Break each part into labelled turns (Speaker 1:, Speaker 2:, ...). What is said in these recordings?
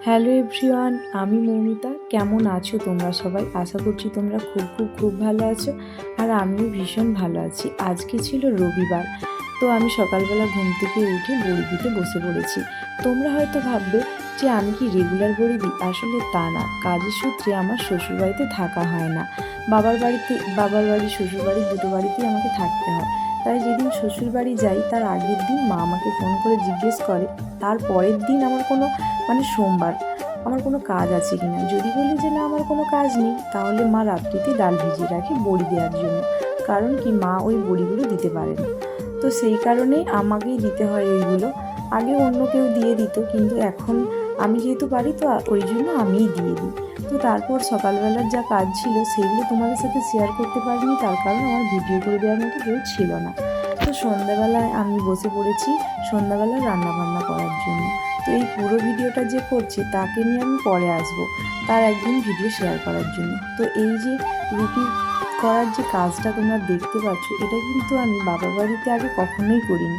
Speaker 1: Hello everyone, আমি মৌমিতা। কেমন আছো তোমরা সবাই? আশা করছি তোমরা খুব ভালো আছো, আর আমিও ভীষণ ভালো আছি। আজকে ছিল রবিবার, তো আমি সকালবেলা ঘুম থেকে উঠে বড়ি দিতে বসে পড়েছি। তোমরা হয়তো ভাববে যে আমি কি রেগুলার বড়ি দিই। আসলে তা না, কাজের সূত্রে আমার শ্বশুরবাড়িতে থাকা হয় না। বাবার বাড়ি শ্বশুরবাড়ি দুটো বাড়িতেই আমাকে থাকতে হয়। তাই যেদিন শ্বশুরবাড়ি যাই তার আগের দিন মা আমাকে ফোন করে জিজ্ঞেস করে তার পরের দিন আমার কোনো সোমবার আমার কোনো কাজ আছে কিনা। যদি বলি যে না, আমার কোনো কাজ নেই, তাহলে মা রাত্রিতে ডাল ভিজিয়ে রাখে বড়ি দেওয়ার জন্য। কারণ কি, মা ওই বড়িগুলো দিতে পারে না, তো সেই কারণেই আমাকেই দিতে হয় ওইগুলো। আগে অন্য কেউ দিয়ে দিত, কিন্তু এখন আমি যেহেতু পারি, তো ওই জন্য আমিই দিয়ে দিই। তো তারপর সকালবেলার যা কাজ ছিল সেগুলো তোমাদের সাথে শেয়ার করতে পারিনি, তার কারণ আমার ভিডিও করে দেওয়ার মতো কেউ ছিল না। তো সন্ধ্যাবেলায় আমি বসে পড়েছি সন্ধ্যাবেলা রান্নাবান্না করার জন্য। তো এই পুরো ভিডিওটা যে করছে তাকে নিয়ে আমি পরে আসবো, তার একদিন ভিডিও শেয়ার করার জন্য। তো এই যে রুটি করার যে কাজটা তোমরা দেখতে পাচ্ছ, এটা কিন্তু আমি বাবার বাড়িতে আগে কখনোই করিনি।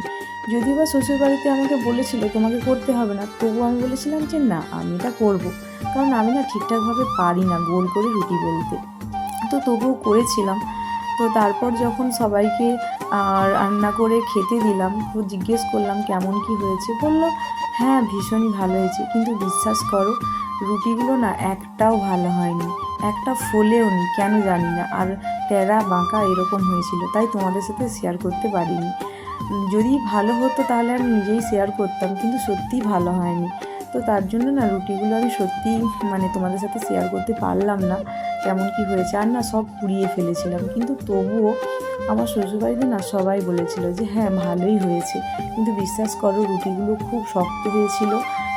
Speaker 1: যদিও বা শ্বশুরবাড়িতে আমাকে বলেছিল তোমাকে করতে হবে না, তবুও আমি বলেছিলাম যে না, আমি এটা করবো। কারণ আমি না ঠিকঠাকভাবে পারি না গোল করে রুটি বেলতে, তো তবুও করেছিলাম। তো তারপর যখন সবাইকে রান্না করে খেতে দিলাম, তো জিজ্ঞেস করলাম কেমন কি হয়েছে। বললো হ্যাঁ, ভীষণই ভালো হয়েছে। কিন্তু বিশ্বাস করো, রুটিগুলো না একটাও ভালো হয়নি, একটা ফোলেও নি, কেন জানি না। আর টেরা বাঁকা এরকম হয়েছিল, তাই তোমাদের সাথে শেয়ার করতে পারিনি। যদি ভালো হতো তাহলে আমি নিজেই শেয়ার করতাম, কিন্তু সত্যিই ভালো হয়নি। তো তার জন্য না রুটিগুলো আমি সত্যিই তোমাদের সাথে শেয়ার করতে পারলাম না কেমন কি হয়েছে। আর না, সব পুড়িয়ে ফেলেছিলাম, কিন্তু তবুও আমার শ্বশুরবাড়িতে না সবাই বলেছিল যে হ্যাঁ, ভালোই হয়েছে। কিন্তু বিশ্বাস করো, রুটিগুলো খুব শক্ত হয়েছিল,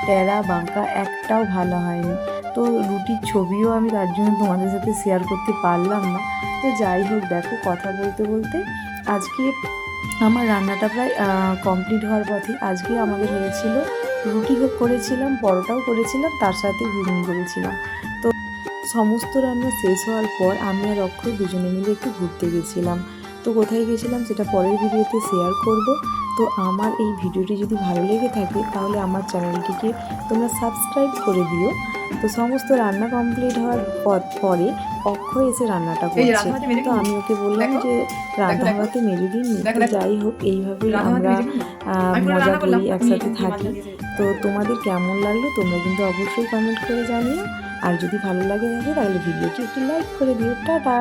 Speaker 1: টেরা বাঁকা, একটাও ভালো হয়নি। তো রুটির ছবিও আমি তার জন্য তোমাদের সাথে শেয়ার করতে পারলাম না। তো যাই হোক, দেখো, কথা বলতে বলতে আজকে আমার রান্নাটা প্রায় কমপ্লিট হওয়ার পথে। আজকে আমাদের হয়েছিল রুটি করেছিলাম, পরোটাও করেছিলাম, তার সাথে ঘুগনি করেছিলাম। তো সমস্ত রান্না শেষ হওয়ার পর আমি আর অক্ষয় দুজনে মিলে একটু ঘুরতে গেছিলাম। তো কোথায় গেছিলাম সেটা পরের ভিডিওতে শেয়ার করব। তো আমার এই ভিডিওটি যদি ভালো লেগে থাকে তাহলে আমার চ্যানেলটিকে তোমরা সাবস্ক্রাইব করে দিও। তো সমস্ত রান্না কমপ্লিট হওয়ার পরে অক্ষয় এসে রান্নাটা করছে। তো আমি ওকে বললাম যে রান্না হওয়াতে মেরে দিন। তো যাই হোক, এইভাবেই আমরা মজা করি, একসাথে থাকি। তো তোমাদের কেমন লাগলো তোমরা কিন্তু অবশ্যই কমেন্ট করে জানিও। আর যদি ভালো লাগে তাহলে ভিডিওটি একটু লাইক করে দিও। টাটা।